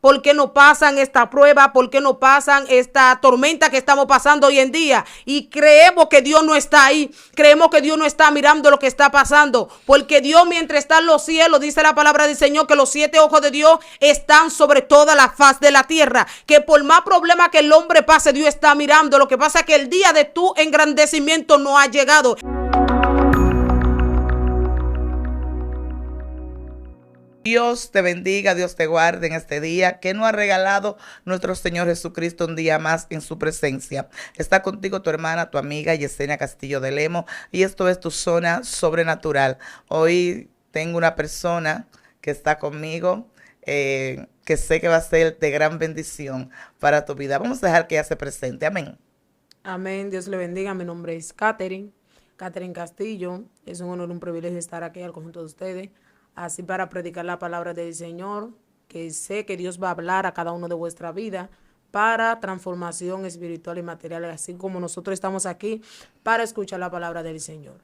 ¿Por qué no pasan esta prueba? ¿Por qué no pasan esta tormenta que estamos pasando hoy en día? Y creemos que Dios no está ahí. Creemos que Dios no está mirando lo que está pasando. Porque Dios, mientras está en los cielos, dice la palabra del Señor, que los 7 ojos de Dios están sobre toda la faz de la tierra. Que por más problema que el hombre pase, Dios está mirando. Lo que pasa es que el día de tu engrandecimiento no ha llegado. Dios te bendiga, Dios te guarde en este día que nos ha regalado nuestro Señor Jesucristo un día más en su presencia. Está contigo tu hermana, tu amiga Yesenia Castillo de Lemos, y esto es tu zona sobrenatural. Hoy tengo una persona que está conmigo, que sé que va a ser de gran bendición para tu vida. Vamos a dejar que ella se presente. Amén. Amén. Dios le bendiga. Mi nombre es Catherine Castillo. Es un honor, un privilegio estar aquí al conjunto de ustedes, así para predicar la palabra del Señor, que sé que Dios va a hablar a cada uno de vuestra vida para transformación espiritual y material, así como nosotros estamos aquí para escuchar la palabra del Señor.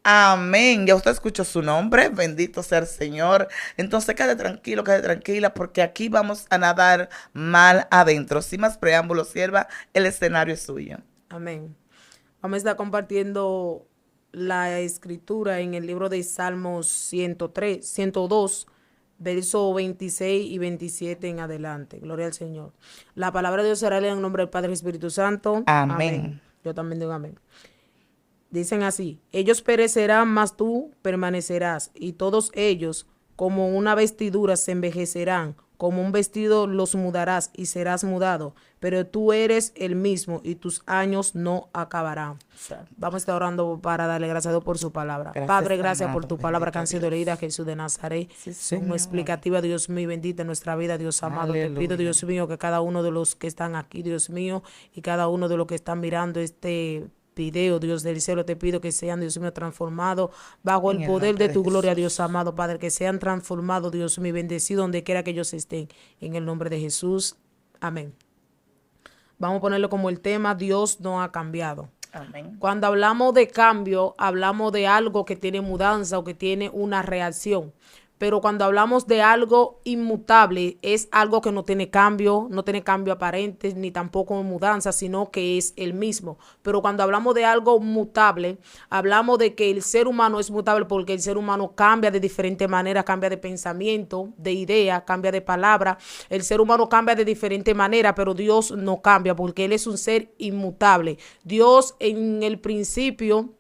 Amén. Ya usted escuchó su nombre. Bendito sea el Señor. Entonces quede tranquilo, quede tranquila, porque aquí vamos a nadar mal adentro. Sin más preámbulos, sierva, el escenario es suyo. Amén. Vamos a estar compartiendo la escritura en el libro de Salmos 102, versos 26 y 27 en adelante. Gloria al Señor. La palabra de Dios será leída en el nombre del Padre y Espíritu Santo. Amén. Yo también digo amén. Dicen así: ellos perecerán, mas tú permanecerás, y todos ellos como una vestidura se envejecerán, como un vestido los mudarás y serás mudado, pero tú eres el mismo y tus años no acabarán. Vamos a estar orando para darle gracias a Dios por su palabra. Gracias, Padre, gracias amado, por tu palabra que han sido leídas, Jesús de Nazaret. Como explicativa, Dios mío, bendita en nuestra vida, Dios amado. Aleluya. Te pido, Dios mío, que cada uno de los que están aquí, Dios mío, y cada uno de los que están mirando este video, Dios del cielo, te pido que sean, Dios mío, transformados bajo el poder de tu gloria, Dios amado, Padre, que sean transformados, Dios mío, bendecidos donde quiera que ellos estén, en el nombre de Jesús, amén. Vamos a ponerlo como el tema: Dios no ha cambiado. Amén. Cuando hablamos de cambio, hablamos de algo que tiene mudanza o que tiene una reacción. Pero cuando hablamos de algo inmutable, es algo que no tiene cambio aparente, ni tampoco mudanza, sino que es el mismo. Pero cuando hablamos de algo mutable, hablamos de que el ser humano es mutable porque el ser humano cambia de diferentes maneras, cambia de pensamiento, de idea, cambia de palabra. El ser humano cambia de diferentes maneras, pero Dios no cambia porque Él es un ser inmutable. Dios en el principio,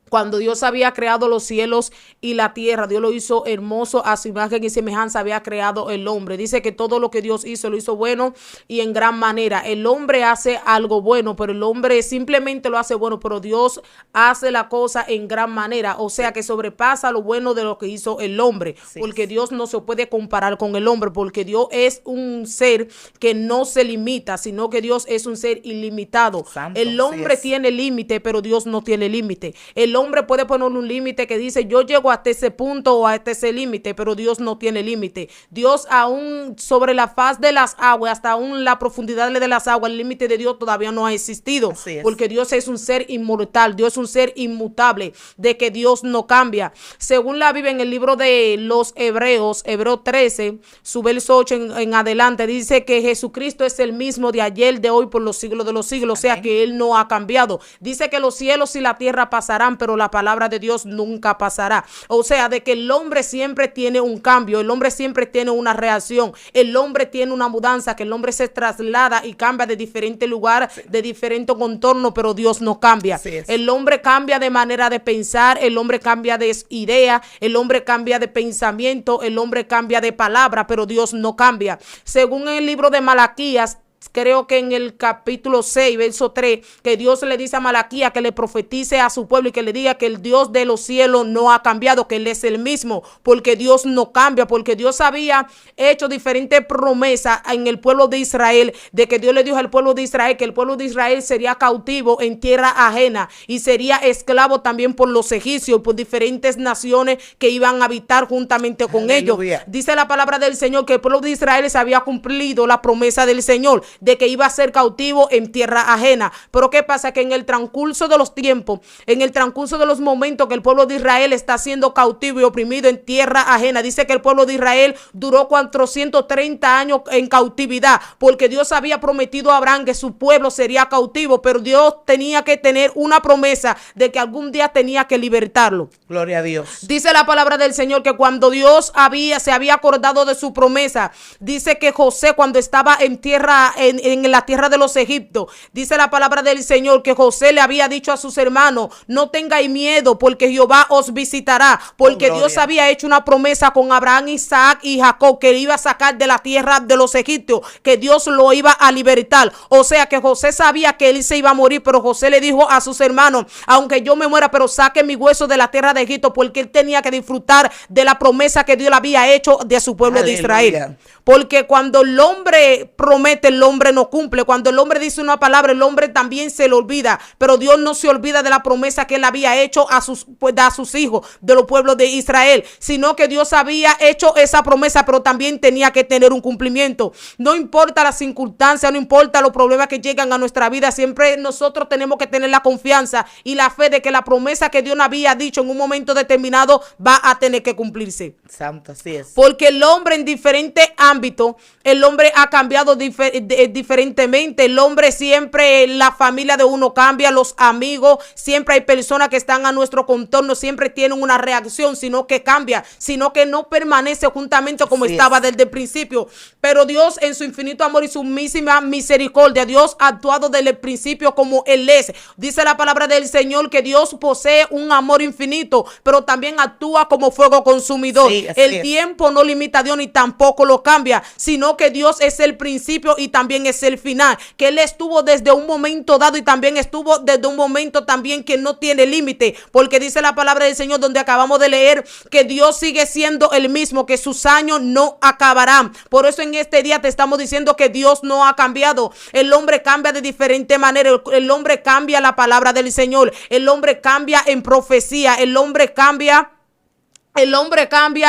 cuando Dios había creado los cielos y la tierra, Dios lo hizo hermoso a su imagen y semejanza, había creado el hombre. Dice que todo lo que Dios hizo, lo hizo bueno y en gran manera. El hombre hace algo bueno, pero el hombre simplemente lo hace bueno, pero Dios hace la cosa en gran manera. O sea que sobrepasa lo bueno de lo que hizo el hombre, porque Dios no se puede comparar con el hombre, porque Dios es un ser que no se limita, sino que Dios es un ser ilimitado. Santo, el hombre tiene límite, pero Dios no tiene límite. El hombre puede poner un límite que dice: yo llego hasta ese punto o hasta ese límite, pero Dios no tiene límite. Dios aún sobre la faz de las aguas, hasta aún la profundidad de las aguas, el límite de Dios todavía no ha existido, porque Dios es un ser inmortal, Dios es un ser inmutable, de que Dios no cambia. Según la Biblia en el libro de los Hebreos 13, su verso 8 en adelante, dice que Jesucristo es el mismo de ayer, de hoy, por los siglos de los siglos. O sea que Él no ha cambiado. Dice que los cielos y la tierra pasarán, pero la palabra de Dios nunca pasará. O sea, de que el hombre siempre tiene un cambio, el hombre siempre tiene una reacción, el hombre tiene una mudanza, que el hombre se traslada y cambia de diferente lugar, de diferente contorno, pero Dios no cambia. El hombre cambia de manera de pensar, el hombre cambia de idea, el hombre cambia de pensamiento, el hombre cambia de palabra, pero Dios no cambia. Según el libro de Malaquías, creo que en el capítulo 6, verso 3, que Dios le dice a Malaquías que le profetice a su pueblo y que le diga que el Dios de los cielos no ha cambiado, que Él es el mismo, porque Dios no cambia, porque Dios había hecho diferentes promesas en el pueblo de Israel, de que Dios le dijo al pueblo de Israel que el pueblo de Israel sería cautivo en tierra ajena y sería esclavo también por los egipcios, por diferentes naciones que iban a habitar juntamente con ellos. Dice la palabra del Señor que el pueblo de Israel se había cumplido la promesa del Señor. de que iba a ser cautivo en tierra ajena. Pero ¿qué pasa? Que en el transcurso de los tiempos, en el transcurso de los momentos que el pueblo de Israel está siendo cautivo y oprimido en tierra ajena, dice que el pueblo de Israel duró 430 años en cautividad, porque Dios había prometido a Abraham que su pueblo sería cautivo, pero Dios tenía que tener una promesa de que algún día tenía que libertarlo. Gloria a Dios. Dice la palabra del Señor que cuando Dios se había acordado de su promesa, dice que José, cuando estaba en tierra, en la tierra de los egiptos, dice la palabra del Señor que José le había dicho a sus hermanos: no tengáis miedo, porque Jehová os visitará, porque Dios había hecho una promesa con Abraham, Isaac y Jacob, que iba a sacar de la tierra de los egipcios, que Dios lo iba a libertar. O sea que José sabía que él se iba a morir, pero José le dijo a sus hermanos: aunque yo me muera, pero saque mi hueso de la tierra de Egipto, porque él tenía que disfrutar de la promesa que Dios le había hecho de su pueblo. Aleluya. De Israel. Porque cuando el hombre promete, el hombre no cumple. Cuando el hombre dice una palabra, el hombre también se le olvida. Pero Dios no se olvida de la promesa que él había hecho a sus hijos, de los pueblos de Israel, sino que Dios había hecho esa promesa, pero también tenía que tener un cumplimiento. No importa las circunstancias, no importa los problemas que llegan a nuestra vida, siempre nosotros tenemos que tener la confianza y la fe de que la promesa que Dios nos había dicho en un momento determinado va a tener que cumplirse. Santo, así es. Porque el hombre en diferentes ámbitos, el hombre ha cambiado diferentemente. El hombre siempre, la familia de uno cambia, los amigos, siempre hay personas que están a nuestro contorno, siempre tienen una reacción, sino que cambia, sino que no permanece juntamente como estaba desde el principio. Pero Dios, en su infinito amor y su misma misericordia, Dios ha actuado desde el principio como Él es. Dice la palabra del Señor que Dios posee un amor infinito, pero también actúa como fuego consumidor. Sí, el tiempo no limita a Dios ni tampoco lo cambia, sino que Dios es el principio y también es el final, que Él estuvo desde un momento dado y también estuvo desde un momento también que no tiene límite, porque dice la palabra del Señor, donde acabamos de leer, que Dios sigue siendo el mismo, que sus años no acabarán. Por eso en este día te estamos diciendo que Dios no ha cambiado. El hombre cambia de diferente manera. El hombre cambia la palabra del Señor, el hombre cambia en profecía, el hombre cambia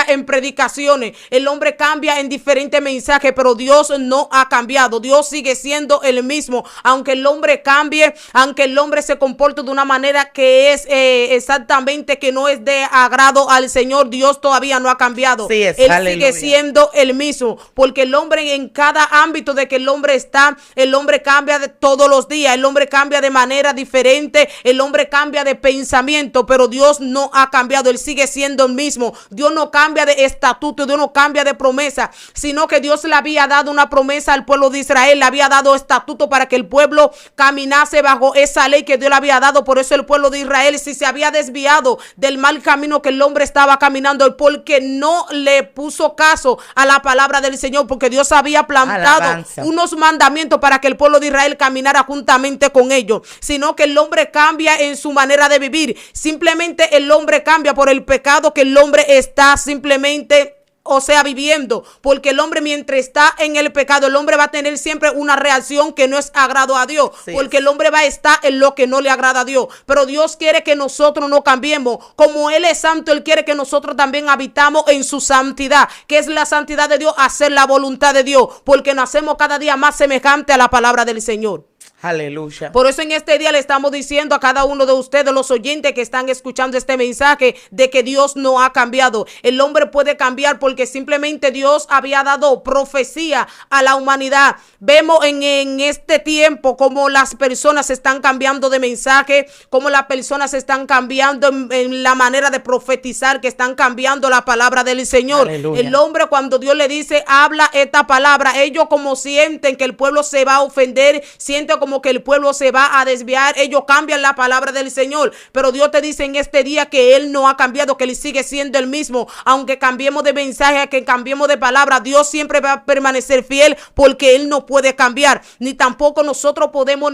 en predicaciones, el hombre cambia en diferentes mensajes, pero Dios no ha cambiado. Dios sigue siendo el mismo, aunque el hombre cambie, aunque el hombre se comporte de una manera que es exactamente que no es de agrado al Señor. Dios todavía no ha cambiado. Sí es, Él sigue siendo el mismo, porque el hombre en cada ámbito de que el hombre está, el hombre cambia de todos los días, el hombre cambia de manera diferente, el hombre cambia de pensamiento, pero Dios no ha cambiado. Él sigue siendo el mismo. Dios no cambia de estatuto, Dios no cambia de promesa, sino que Dios le había dado una promesa al pueblo de Israel, le había dado estatuto para que el pueblo caminase bajo esa ley que Dios le había dado. Por eso el pueblo de Israel, si se había desviado del mal camino que el hombre estaba caminando, porque no le puso caso a la palabra del Señor, porque Dios había plantado unos mandamientos para que el pueblo de Israel caminara juntamente con ellos, sino que el hombre cambia en su manera de vivir. Simplemente el hombre cambia por el pecado que el hombre está simplemente, o sea, viviendo, porque el hombre mientras está en el pecado, el hombre va a tener siempre una reacción que no es agrado a Dios, porque el hombre va a estar en lo que no le agrada a Dios. Pero Dios quiere que nosotros no cambiemos. Como Él es santo, Él quiere que nosotros también habitamos en su santidad, que es la santidad de Dios, hacer la voluntad de Dios, porque nos hacemos cada día más semejante a la palabra del Señor. Aleluya. Por eso en este día le estamos diciendo a cada uno de ustedes, los oyentes que están escuchando este mensaje, de que Dios no ha cambiado. El hombre puede cambiar porque simplemente Dios había dado profecía a la humanidad. Vemos en este tiempo cómo las personas están cambiando de mensaje, cómo las personas están cambiando en la manera de profetizar, que están cambiando la palabra del Señor. Aleluya. El hombre, cuando Dios le dice, habla esta palabra, ellos como sienten que el pueblo se va a ofender, sienten como que el pueblo se va a desviar, ellos cambian la palabra del Señor. Pero Dios te dice en este día que Él no ha cambiado, que Él sigue siendo el mismo. Aunque cambiemos de mensaje, que cambiemos de palabra, Dios siempre va a permanecer fiel, porque Él no puede cambiar, ni tampoco nosotros podemos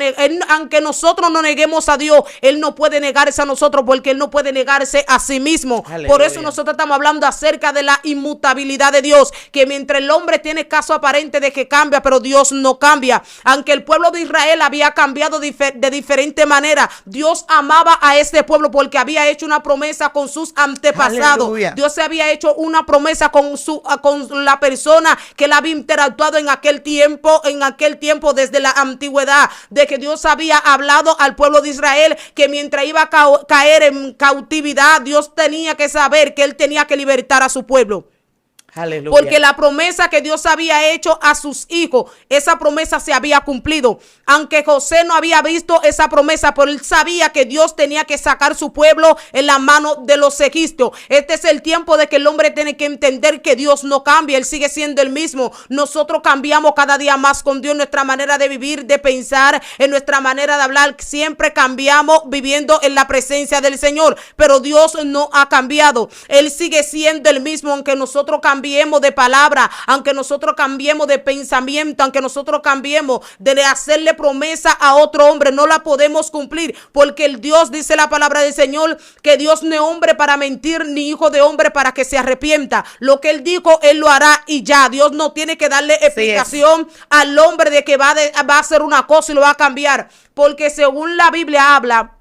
aunque nosotros no neguemos a Dios, Él no puede negarse a nosotros, porque Él no puede negarse a sí mismo. Aleluya. Por eso nosotros estamos hablando acerca de la inmutabilidad de Dios, que mientras el hombre tiene caso aparente de que cambia, pero Dios no cambia. Aunque el pueblo de Israel había cambiado de diferente manera. Dios amaba a este pueblo porque había hecho una promesa con sus antepasados. Aleluya. Dios se había hecho una promesa con la persona que la había interactuado en aquel tiempo desde la antigüedad, de que Dios había hablado al pueblo de Israel que mientras iba a caer en cautividad, Dios tenía que saber que él tenía que libertar a su pueblo. Aleluya. Porque la promesa que Dios había hecho a sus hijos, esa promesa se había cumplido. Aunque José no había visto esa promesa, pero él sabía que Dios tenía que sacar su pueblo en la mano de los egipcios. Este es el tiempo de que el hombre tiene que entender que Dios no cambia, él sigue siendo el mismo. Nosotros cambiamos cada día más con Dios, nuestra manera de vivir, de pensar, en nuestra manera de hablar. Siempre cambiamos viviendo en la presencia del Señor, pero Dios no ha cambiado. Él sigue siendo el mismo, aunque nosotros cambiemos de palabra, aunque nosotros cambiemos de pensamiento, aunque nosotros cambiemos de hacerle promesa a otro hombre, no la podemos cumplir, porque el Dios, dice la palabra del Señor, que Dios no es hombre para mentir, ni hijo de hombre para que se arrepienta. Lo que él dijo, él lo hará y ya. Dios no tiene que darle explicación al hombre de que va a hacer una cosa y lo va a cambiar, porque según la Biblia habla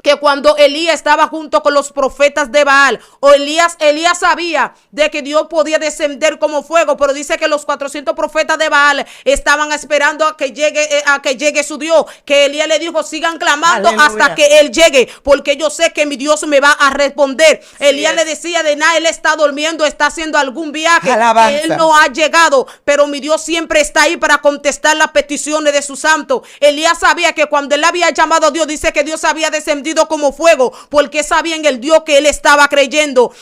que cuando Elías estaba junto con los profetas de Baal, o Elías sabía de que Dios podía descender como fuego, pero dice que los 400 profetas de Baal estaban esperando a que llegue su Dios, que Elías le dijo, sigan clamando hasta que él llegue, porque yo sé que mi Dios me va a responder. Elías le decía de nada, él está durmiendo, está haciendo algún viaje, él no ha llegado, pero mi Dios siempre está ahí para contestar las peticiones de su santo. Elías sabía que cuando él había llamado a Dios, dice que Dios había descendido como fuego, porque sabía en el Dios que él estaba creyendo.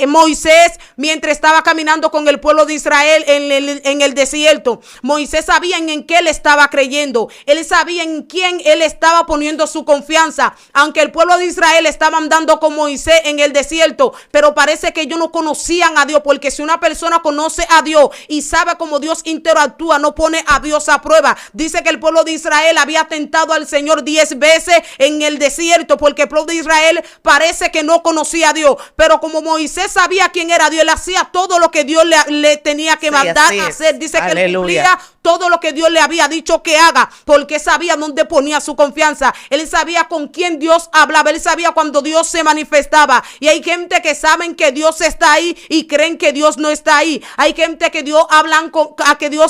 Moisés, mientras estaba caminando con el pueblo de Israel en el desierto, Moisés sabía en qué él estaba creyendo, él sabía en quién él estaba poniendo su confianza. Aunque el pueblo de Israel estaba andando con Moisés en el desierto, pero parece que ellos no conocían a Dios, porque si una persona conoce a Dios y sabe cómo Dios interactúa, no pone a Dios a prueba. Dice que el pueblo de Israel había tentado al Señor 10 veces en el desierto, porque el pueblo de Israel parece que no conocía a Dios, pero como Moisés sabía quién era Dios, él hacía todo lo que Dios le tenía que mandar a hacer. Dice que él cumplía todo lo que Dios le había dicho que haga, porque sabía dónde ponía su confianza. Él sabía con quién Dios hablaba, él sabía cuando Dios se manifestaba. Y hay gente que saben que Dios está ahí y creen que Dios no está ahí. Hay gente que Dios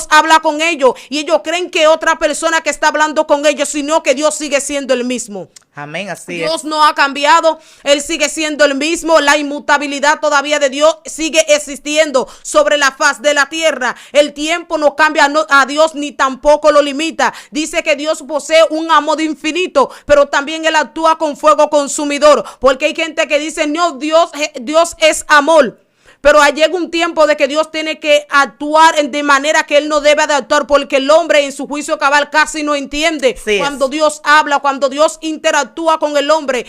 habla con ellos y ellos creen que otra persona que está hablando con ellos, sino que Dios sigue siendo el mismo. Amén, así Dios es. no ha cambiado, él sigue siendo el mismo. La inmutabilidad todavía de Dios sigue existiendo sobre la faz de la tierra. El tiempo no cambia a Dios ni tampoco lo limita. Dice que Dios posee un amor infinito, pero también él actúa con fuego consumidor, porque hay gente que dice, no, Dios es amor. Pero llega un tiempo de que Dios tiene que actuar de manera que él no debe de actuar, porque el hombre en su juicio cabal casi no entiende. Cuando Dios habla, cuando Dios interactúa con el hombre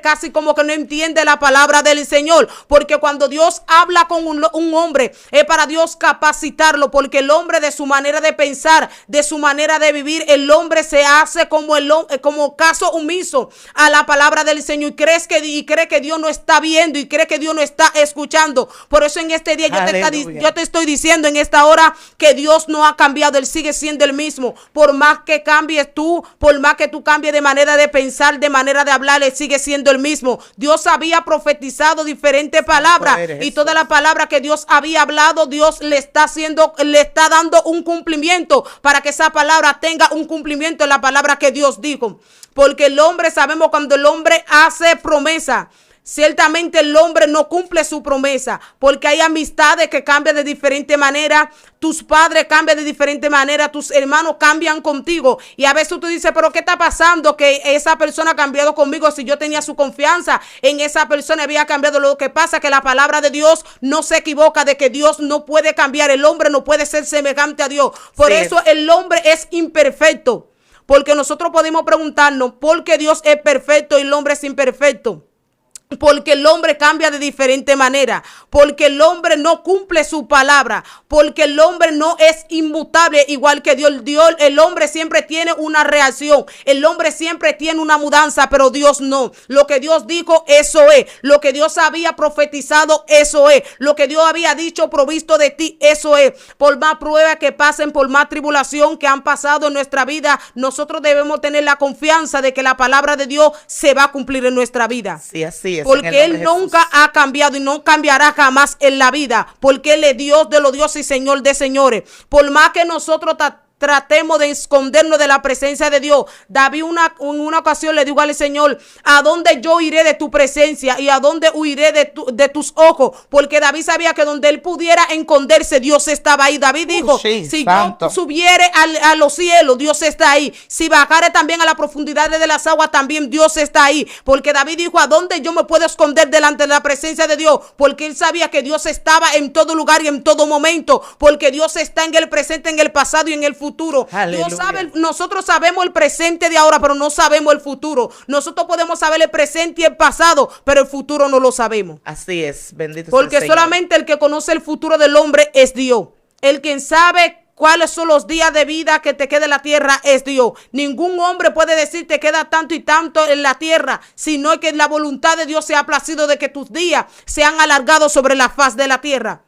casi como que no entiende la palabra del Señor, porque cuando Dios habla con un hombre es para Dios capacitarlo, porque el hombre, de su manera de pensar, de su manera de vivir, el hombre se hace como caso omiso a la palabra del Señor y cree que Dios no está viendo y cree que Dios no está escuchando. Por eso en este día yo te estoy diciendo en esta hora que Dios no ha cambiado, él sigue siendo el mismo. Por más que cambies tú, por más que tú cambies de manera de pensar, de manera de hablar, él sigue siendo el mismo. Dios había profetizado diferentes palabras y toda la palabra que Dios había hablado, Dios le está dando un cumplimiento para que esa palabra tenga un cumplimiento en la palabra que Dios dijo. Porque el hombre, sabemos cuando el hombre hace promesa, ciertamente el hombre no cumple su promesa, porque hay amistades que cambian de diferente manera, tus padres cambian de diferente manera, tus hermanos cambian contigo, y a veces tú dices, pero ¿qué está pasando? Que esa persona ha cambiado conmigo, si yo tenía su confianza en esa persona, había cambiado. Lo que pasa es que la palabra de Dios no se equivoca, de que Dios no puede cambiar, el hombre no puede ser semejante a Dios, por eso el hombre es imperfecto, porque nosotros podemos preguntarnos, ¿por qué Dios es perfecto y el hombre es imperfecto? Porque el hombre cambia de diferente manera, porque el hombre no cumple su palabra, porque el hombre no es inmutable igual que Dios. El hombre siempre tiene una reacción, el hombre siempre tiene una mudanza, pero Dios no. Lo que Dios dijo, eso es. Lo que Dios había profetizado, eso es. Lo que Dios había dicho, provisto de ti, eso es. Por más pruebas que pasen, por más tribulación que han pasado en nuestra vida, nosotros debemos tener la confianza de que la palabra de Dios se va a cumplir en nuestra vida. Sí, así es. Porque Él nunca ha cambiado y no cambiará jamás en la vida, porque Él es Dios de los dioses y Señor de señores. Por más que nosotros tratemos de escondernos de la presencia de Dios. David en una ocasión le dijo al Señor: ¿a dónde yo iré de tu presencia y a dónde huiré de tus ojos? Porque David sabía que donde él pudiera esconderse, Dios estaba ahí. David dijo: si santo. Yo subiere a los cielos, Dios está ahí. Si bajare también a la profundidad de las aguas, también Dios está ahí. Porque David dijo: ¿a dónde yo me puedo esconder delante de la presencia de Dios? Porque él sabía que Dios estaba en todo lugar y en todo momento. Porque Dios está en el presente, en el pasado y en el futuro. Dios sabe, nosotros sabemos el presente de ahora, pero no sabemos el futuro. Nosotros podemos saber el presente y el pasado, pero el futuro no lo sabemos. Así es, bendito sea porque el Señor. Solamente el que conoce el futuro del hombre es Dios. El quien sabe cuáles son los días de vida que te queda en la tierra es Dios. Ningún hombre puede decir te queda tanto y tanto en la tierra, sino que la voluntad de Dios se ha placido de que tus días sean alargados sobre la faz de la tierra.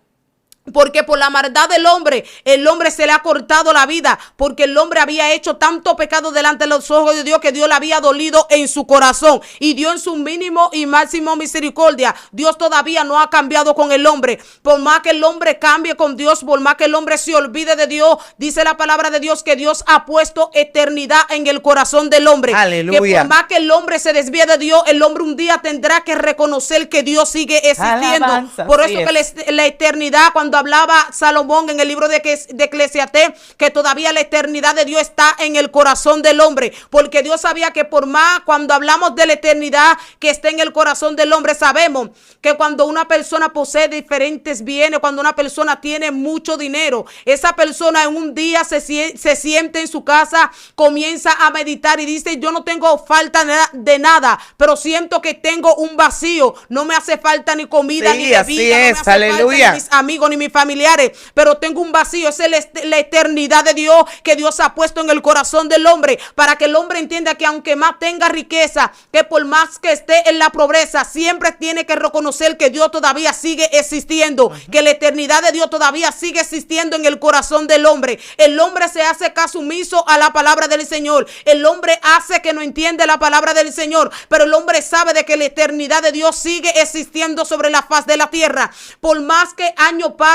Porque por la maldad del hombre, el hombre se le ha cortado la vida, porque el hombre había hecho tanto pecado delante de los ojos de Dios que Dios le había dolido en su corazón, y Dios en su mínimo y máximo misericordia, Dios todavía no ha cambiado con el hombre. Por más que el hombre cambie con Dios, por más que el hombre se olvide de Dios, dice la palabra de Dios que Dios ha puesto eternidad en el corazón del hombre. Aleluya. Que por más que el hombre se desvíe de Dios, el hombre un día tendrá que reconocer que Dios sigue existiendo. Alabanza, por eso que la eternidad, cuando hablaba Salomón en el libro de Eclesiastés, que todavía la eternidad de Dios está en el corazón del hombre, porque Dios sabía que por más, cuando hablamos de la eternidad que está en el corazón del hombre, sabemos que cuando una persona posee diferentes bienes, cuando una persona tiene mucho dinero, esa persona en un día se siente en su casa, comienza a meditar y dice: yo no tengo falta de nada, pero siento que tengo un vacío, no me hace falta ni comida, ni bebida, no me hace falta ni mis amigos ni mis familiares, pero tengo un vacío. Esa es la eternidad de Dios que Dios ha puesto en el corazón del hombre, para que el hombre entienda que aunque más tenga riqueza, que por más que esté en la pobreza, siempre tiene que reconocer que Dios todavía sigue existiendo, que la eternidad de Dios todavía sigue existiendo en el corazón del hombre. El hombre se hace caso omiso a la palabra del Señor, el hombre hace que no entiende la palabra del Señor, pero el hombre sabe de que la eternidad de Dios sigue existiendo sobre la faz de la tierra. Por más que años pasen,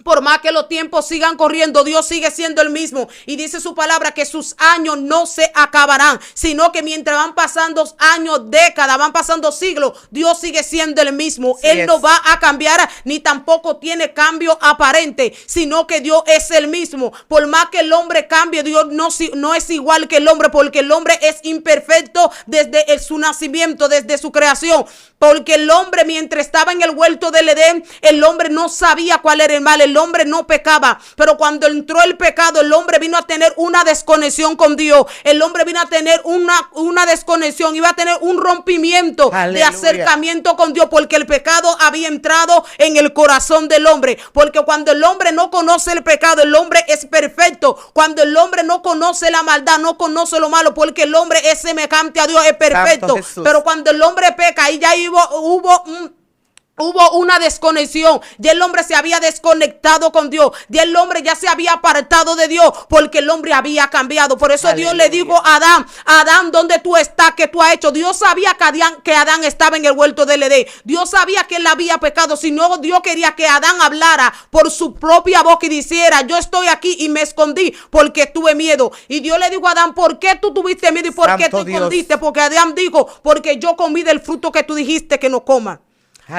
por más que los tiempos sigan corriendo, Dios sigue siendo el mismo. Y dice su palabra que sus años no se acabarán, sino que mientras van pasando años, décadas, van pasando siglos, Dios sigue siendo el mismo. Sí, Él no va a cambiar, ni tampoco tiene cambio aparente, sino que Dios es el mismo. Por más que el hombre cambie, Dios no es igual que el hombre, porque el hombre es imperfecto desde su nacimiento, desde su creación. Porque el hombre, mientras estaba en el huerto del Edén, el hombre no sabía cuál era el mal, el hombre no pecaba. Pero cuando entró el pecado, el hombre vino a tener una desconexión con Dios. El hombre vino a tener una desconexión, iba a tener un rompimiento. Aleluya. De acercamiento con Dios, porque el pecado había entrado en el corazón del hombre. Porque cuando el hombre no conoce el pecado, el hombre es perfecto. Cuando el hombre no conoce la maldad, no conoce lo malo, porque el hombre es semejante a Dios, es perfecto. Pero cuando el hombre peca, ahí ya hubo una desconexión. Ya el hombre se había desconectado con Dios. Ya el hombre ya se había apartado de Dios, porque el hombre había cambiado. Por eso Aleluya. Dios le dijo a Adán, ¿dónde tú estás? ¿Qué tú has hecho? Dios sabía que Adán estaba en el huerto del Edén. Dios sabía que él había pecado. Si no, Dios quería que Adán hablara por su propia boca y dijera: yo estoy aquí y me escondí porque tuve miedo. Y Dios le dijo a Adán: ¿por qué tú tuviste miedo y por qué te escondiste? Porque Adán dijo: porque yo comí del fruto que tú dijiste que no coma.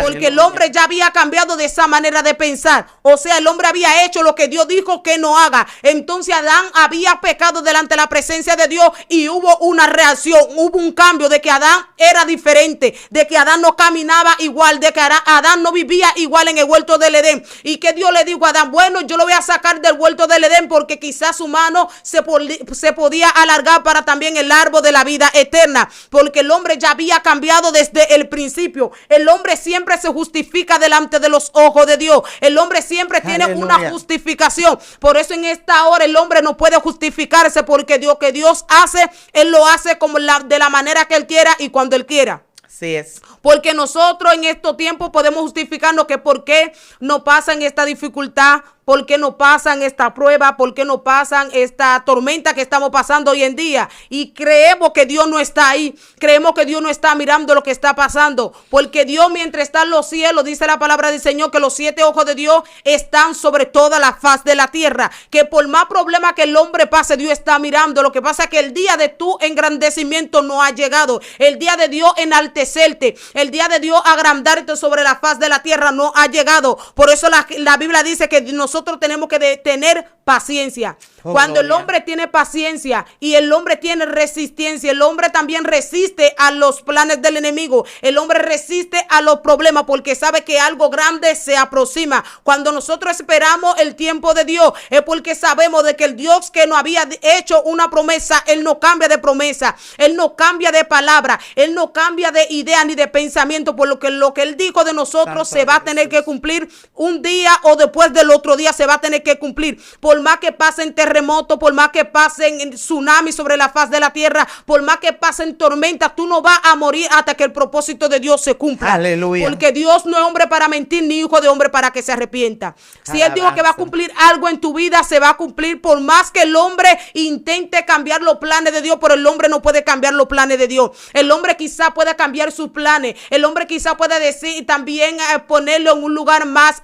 porque el hombre ya había cambiado de esa manera de pensar. O sea, el hombre había hecho lo que Dios dijo que no haga. Entonces Adán había pecado delante de la presencia de Dios y hubo una reacción, hubo un cambio de que Adán era diferente, de que Adán no caminaba igual, de que Adán no vivía igual en el huerto del Edén. Y que Dios le dijo a Adán, bueno, yo lo voy a sacar del huerto del Edén porque quizás su mano se podía alargar para también el árbol de la vida eterna, porque el hombre ya había cambiado desde el principio. El hombre siempre se justifica delante de los ojos de Dios. El hombre siempre tiene una justificación. Por eso en esta hora el hombre no puede justificarse, porque Dios que Dios hace, Él lo hace como de la manera que Él quiera y cuando Él quiera. Así es. Porque nosotros en estos tiempos podemos justificarnos que por qué no pasan esta dificultad, por qué no pasan esta prueba, por qué no pasan esta tormenta que estamos pasando hoy en día. Y creemos que Dios no está ahí, creemos que Dios no está mirando lo que está pasando, porque Dios mientras está en los cielos, dice la palabra del Señor, que los 7 ojos de Dios están sobre toda la faz de la tierra, que por más problema que el hombre pase, Dios está mirando. Lo que pasa es que el día de tu engrandecimiento no ha llegado, el día de Dios enaltecerte, el día de Dios agrandarte sobre la faz de la tierra no ha llegado. Por eso la Biblia dice que nosotros tenemos que tener paciencia. Cuando el hombre tiene paciencia y el hombre tiene resistencia, el hombre también resiste a los planes del enemigo. El hombre resiste a los problemas porque sabe que algo grande se aproxima. Cuando nosotros esperamos el tiempo de Dios, es porque sabemos de que el Dios que nos había hecho una promesa, Él no cambia de promesa, Él no cambia de palabra, Él no cambia de idea ni de pensamiento, por lo que Él dijo de nosotros se va a tener que cumplir un día o después del otro día se va a tener que cumplir. Por más que pasen terremotos, por más que pasen tsunamis sobre la faz de la tierra, por más que pasen tormentas, tú no vas a morir hasta que el propósito de Dios se cumpla. Aleluya. Porque Dios no es hombre para mentir, ni hijo de hombre para que se arrepienta. Si Él dijo que va a cumplir algo en tu vida, se va a cumplir, por más que el hombre intente cambiar los planes de Dios, pero el hombre no puede cambiar los planes de Dios. El hombre quizá pueda cambiar sus planes, el hombre quizá pueda decir también ponerlo en un lugar más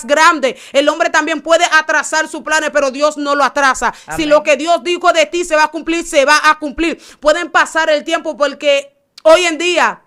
grande. El hombre también puede atrasar sus planes, pero Dios no lo atrasa. Amén. Si lo que Dios dijo de ti se va a cumplir, se va a cumplir. Pueden pasar el tiempo porque hoy en día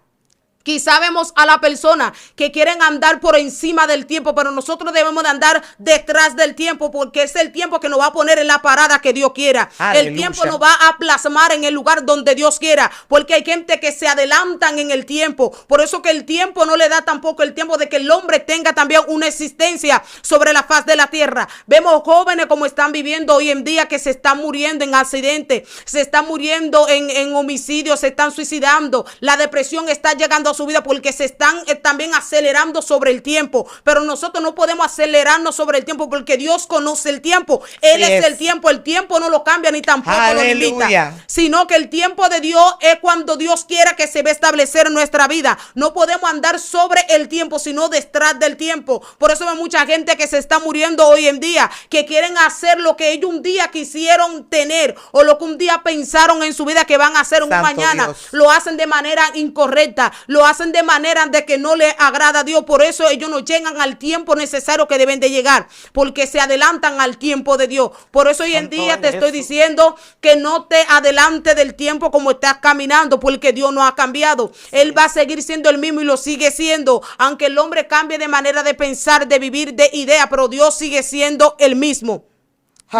quizá vemos a la persona que quieren andar por encima del tiempo, pero nosotros debemos de andar detrás del tiempo, porque es el tiempo que nos va a poner en la parada que Dios quiera. Aleluya. El tiempo nos va a plasmar en el lugar donde Dios quiera, porque hay gente que se adelantan en el tiempo. Por eso que el tiempo no le da tampoco el tiempo de que el hombre tenga también una existencia sobre la faz de la tierra. Vemos jóvenes como están viviendo hoy en día, que se están muriendo en accidentes, se están muriendo en homicidios, se están suicidando. La depresión está llegando a su vida porque se están también acelerando sobre el tiempo. Pero nosotros no podemos acelerarnos sobre el tiempo porque Dios conoce el tiempo. Él es el tiempo. El tiempo no lo cambia ni tampoco lo limita, sino que el tiempo de Dios es cuando Dios quiera que se va a establecer en nuestra vida. No podemos andar sobre el tiempo, sino detrás del tiempo. Por eso hay mucha gente que se está muriendo hoy en día, que quieren hacer lo que ellos un día quisieron tener o lo que un día pensaron en su vida que van a hacer un mañana. Dios. Lo hacen de manera incorrecta, lo hacen de manera de que no le agrada a Dios. Por eso ellos no llegan al tiempo necesario que deben de llegar, porque se adelantan al tiempo de Dios. Por eso hoy en día te estoy diciendo que no te adelante del tiempo como estás caminando, porque Dios no ha cambiado. Él va a seguir siendo el mismo y lo sigue siendo, aunque el hombre cambie de manera de pensar, de vivir, de idea, pero Dios sigue siendo el mismo.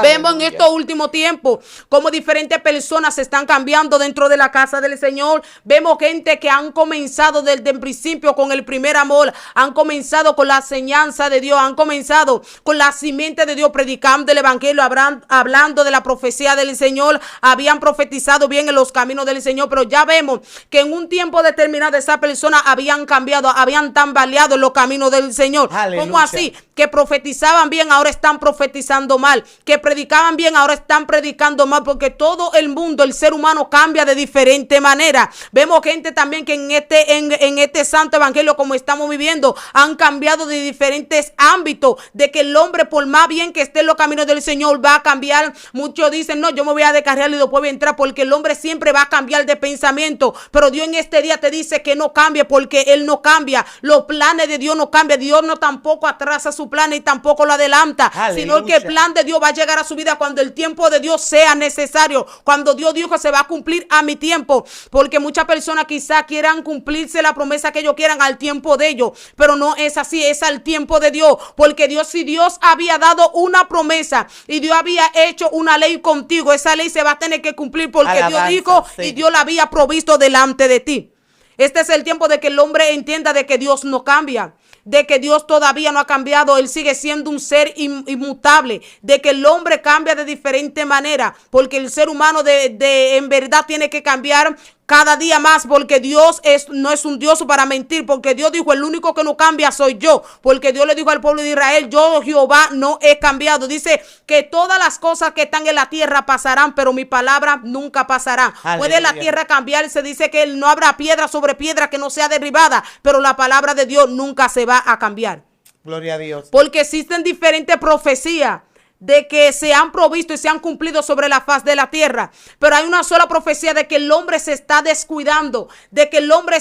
Vemos en estos últimos tiempos cómo diferentes personas se están cambiando dentro de la casa del Señor. Vemos gente que han comenzado desde el principio con el primer amor, han comenzado con la enseñanza de Dios, han comenzado con la simiente de Dios, predicando el evangelio, hablando de la profecía del Señor, habían profetizado bien en los caminos del Señor, pero ya vemos que en un tiempo determinado esas personas habían cambiado, habían tambaleado en los caminos del Señor. Aleluya. ¿Cómo así? Que profetizaban bien, ahora están profetizando mal, que predicaban bien, ahora están predicando mal, porque todo el mundo, el ser humano cambia de diferente manera. Vemos gente también que en este santo evangelio como estamos viviendo, han cambiado de diferentes ámbitos, de que el hombre por más bien que esté en los caminos del Señor va a cambiar. Muchos dicen, no, yo me voy a descarriar y después voy a entrar, porque el hombre siempre va a cambiar de pensamiento, pero Dios en este día te dice que no cambie, porque Él no cambia, los planes de Dios no cambian, Dios no tampoco atrasa su plan y tampoco lo adelanta. Aleluya. Sino que el plan de Dios va a llegar llegar a su vida cuando el tiempo de Dios sea necesario, cuando Dios dijo que se va a cumplir a mi tiempo, porque muchas personas quizá quieran cumplirse la promesa que ellos quieran al tiempo de ellos, pero no es así, es al tiempo de Dios, porque si Dios había dado una promesa y Dios había hecho una ley contigo, esa ley se va a tener que cumplir porque Alabanza, Dios dijo sí. y Dios la había provisto delante de ti. Este es el tiempo de que el hombre entienda de que Dios no cambia, de que Dios todavía no ha cambiado, Él sigue siendo un ser inmutable, de que el hombre cambia de diferente manera, porque el ser humano en verdad tiene que cambiar cada día más, porque Dios no es un Dios para mentir, porque Dios dijo, el único que no cambia soy yo, porque Dios le dijo al pueblo de Israel, yo Jehová no he cambiado. Dice que todas las cosas que están en la tierra pasarán, pero mi palabra nunca pasará. Aleluya. Puede la tierra cambiar, se dice que no habrá piedra sobre piedra que no sea derribada, pero la palabra de Dios nunca se va a cambiar. Gloria a Dios. Porque existen diferentes profecías de que se han provisto y se han cumplido sobre la faz de la tierra, pero hay una sola profecía de que el hombre se está descuidando, de que el hombre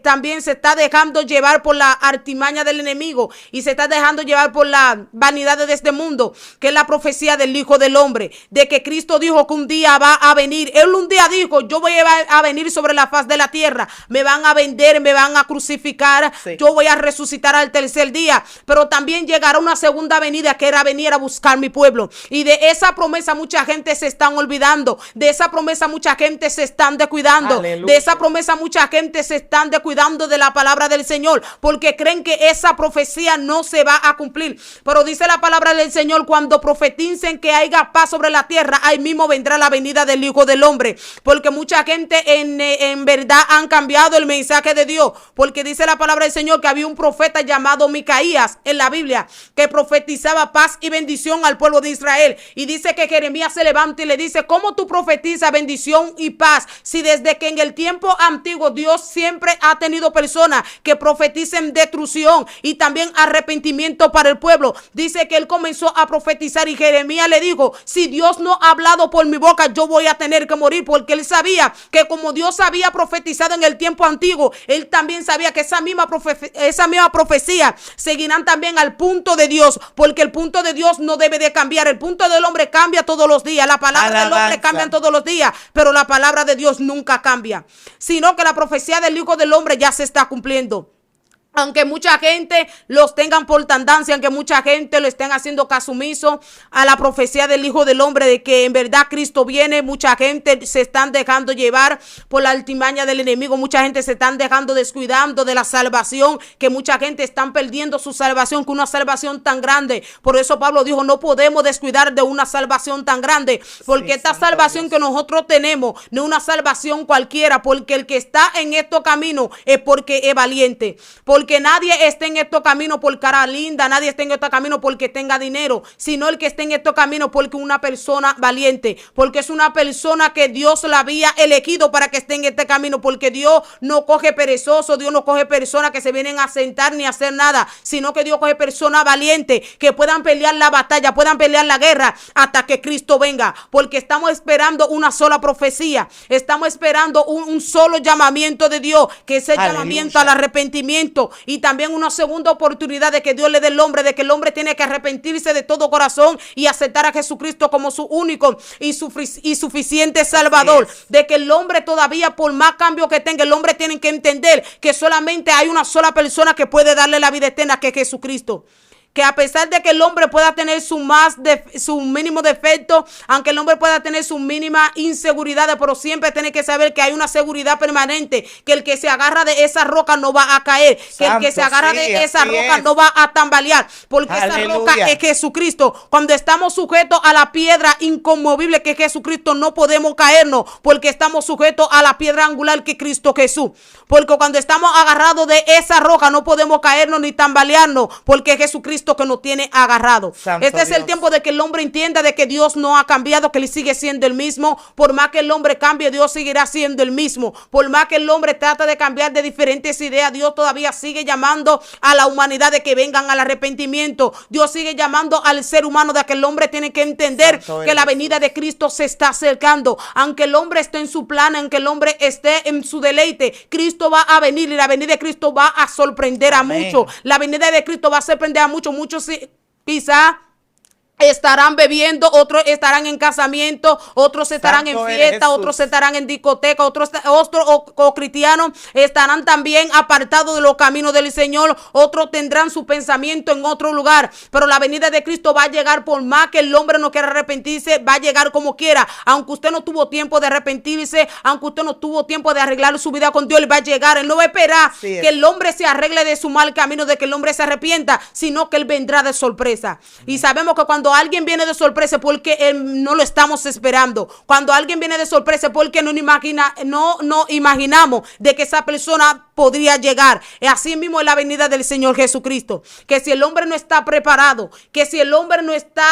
también se está dejando llevar por la artimaña del enemigo y se está dejando llevar por la vanidad de este mundo, que es la profecía del Hijo del Hombre, de que Cristo dijo que un día va a venir. Él un día dijo, yo voy a venir sobre la faz de la tierra, me van a vender, me van a crucificar, sí. Yo voy a resucitar al tercer día, pero también llegará una segunda venida que era venir a buscar mi pueblo, y de esa promesa mucha gente se están olvidando, de esa promesa mucha gente se están descuidando, Aleluya. de esa promesa mucha gente se están descuidando de la palabra del Señor, porque creen que esa profecía no se va a cumplir, pero dice la palabra del Señor, cuando profeticen que haya paz sobre la tierra, ahí mismo vendrá la venida del Hijo del Hombre, porque mucha gente en verdad han cambiado el mensaje de Dios, porque dice la palabra del Señor que había un profeta llamado Micaías en la Biblia, que profetizaba paz y bendición al pueblo de Israel, y dice que Jeremías se levanta y le dice, ¿cómo tú profetizas bendición y paz si desde que en el tiempo antiguo Dios siempre ha tenido personas que profeticen destrucción y también arrepentimiento para el pueblo? Dice que él comenzó a profetizar y Jeremías le dijo, si Dios no ha hablado por mi boca, yo voy a tener que morir, porque él sabía que como Dios había profetizado en el tiempo antiguo, él también sabía que esa misma profecía seguirán también al punto de Dios, porque el punto de Dios no debe de cambiar. El punto del hombre cambia todos los días, la palabra del hombre cambia todos los días, pero la palabra de Dios nunca cambia, sino que la profecía del Hijo del Hombre ya se está cumpliendo. Aunque mucha gente los tengan por tandancia, aunque mucha gente lo estén haciendo caso omiso a la profecía del Hijo del Hombre de que en verdad Cristo viene, mucha gente se están dejando llevar por la altimaña del enemigo, mucha gente se están dejando descuidando de la salvación, que mucha gente están perdiendo su salvación, con una salvación tan grande. Por eso Pablo dijo, no podemos descuidar de una salvación tan grande, porque esta salvación que nosotros tenemos no es una salvación cualquiera, porque el que está en estos caminos es porque es valiente, porque nadie está en estos caminos por cara linda, nadie está en estos caminos porque tenga dinero, sino el que está en estos caminos porque una persona valiente, porque es una persona que Dios la había elegido para que esté en este camino, porque Dios no coge perezoso, Dios no coge personas que se vienen a sentar ni a hacer nada, sino que Dios coge personas valientes que puedan pelear la batalla, puedan pelear la guerra hasta que Cristo venga, porque estamos esperando una sola profecía, estamos esperando un solo llamamiento de Dios, que es el llamamiento al arrepentimiento, y también una segunda oportunidad de que Dios le dé al hombre, de que el hombre tiene que arrepentirse de todo corazón y aceptar a Jesucristo como su único y suficiente Salvador, de que el hombre todavía, por más cambio que tenga, el hombre tiene que entender que solamente hay una sola persona que puede darle la vida eterna, que es Jesucristo. Que a pesar de que el hombre pueda tener su mínimo defecto, aunque el hombre pueda tener su mínima inseguridad, pero siempre tiene que saber que hay una seguridad permanente, que el que se agarra de esa roca no va a caer, que el que se agarra de esa roca no va a tambalear, porque esa roca es Jesucristo. Cuando estamos sujetos a la piedra inconmovible que es Jesucristo, no podemos caernos, porque estamos sujetos a la piedra angular que es Cristo Jesús, porque cuando estamos agarrados de esa roca no podemos caernos ni tambalearnos, porque es Jesucristo que nos tiene agarrado. Este es el tiempo de que el hombre entienda de que Dios no ha cambiado, que Él sigue siendo el mismo. Por más que el hombre cambie, Dios seguirá siendo el mismo. Por más que el hombre trata de cambiar de diferentes ideas, Dios todavía sigue llamando a la humanidad de que vengan al arrepentimiento. Dios sigue llamando al ser humano de que el hombre tiene que entender que la venida de Cristo se está acercando. Aunque el hombre esté en su plan, aunque el hombre esté en su deleite, Cristo va a venir, y la venida de Cristo va a sorprender a muchos. La venida de Cristo va a sorprender a muchos. Muchos quizá estarán bebiendo, otros estarán en casamiento, otros estarán Santo en eres fiesta, Jesús. otros estarán en discoteca, otros cristianos estarán también apartados de los caminos del Señor, otros tendrán su pensamiento en otro lugar, pero la venida de Cristo va a llegar por más que el hombre no quiera arrepentirse, va a llegar como quiera, aunque usted no tuvo tiempo de arrepentirse, aunque usted no tuvo tiempo de arreglar su vida con Dios, él va a llegar, él no va a esperar que el hombre se arregle de su mal camino, de que el hombre se arrepienta, sino que él vendrá de sorpresa. Y sabemos que cuando alguien viene de sorpresa es porque no lo estamos esperando. Cuando alguien viene de sorpresa es porque no imaginamos de que esa persona podría llegar. Así mismo es la venida del Señor Jesucristo. Que si el hombre no está preparado, que si el hombre no está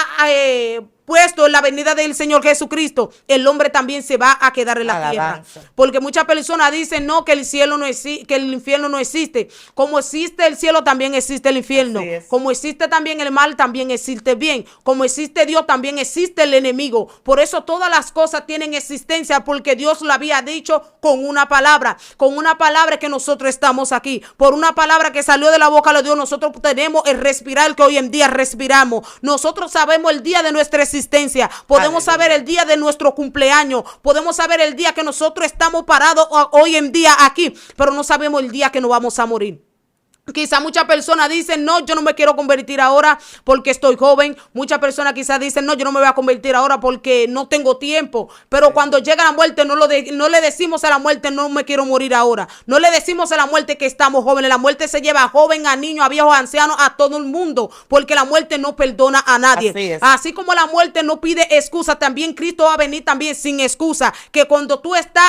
puesto en la venida del Señor Jesucristo, el hombre también se va a quedar en la tierra. Porque muchas personas dicen no, que el cielo no existe, que el infierno no existe. Como existe el cielo, también existe el infierno. Como existe también el mal, también existe el bien. Como existe Dios, también existe el enemigo. Por eso todas las cosas tienen existencia, porque Dios lo había dicho con una palabra que nosotros estamos aquí. Por una palabra que salió de la boca de Dios, nosotros tenemos el respirar que hoy en día respiramos. Nosotros sabemos el día de nuestra existencia. Podemos saber el día de nuestro cumpleaños, podemos saber el día que nosotros estamos parados hoy en día aquí, pero no sabemos el día que nos vamos a morir. Quizá muchas personas dicen, no, yo no me quiero convertir ahora porque estoy joven. Muchas personas quizás dicen, no, yo no me voy a convertir ahora porque no tengo tiempo. Pero cuando llega la muerte, no le decimos a la muerte, no me quiero morir ahora. No le decimos a la muerte que estamos jóvenes. La muerte se lleva a joven, a niño, a viejo, a anciano, a todo el mundo, porque la muerte no perdona a nadie. Así como la muerte no pide excusa, también Cristo va a venir también sin excusa. Que cuando tú estés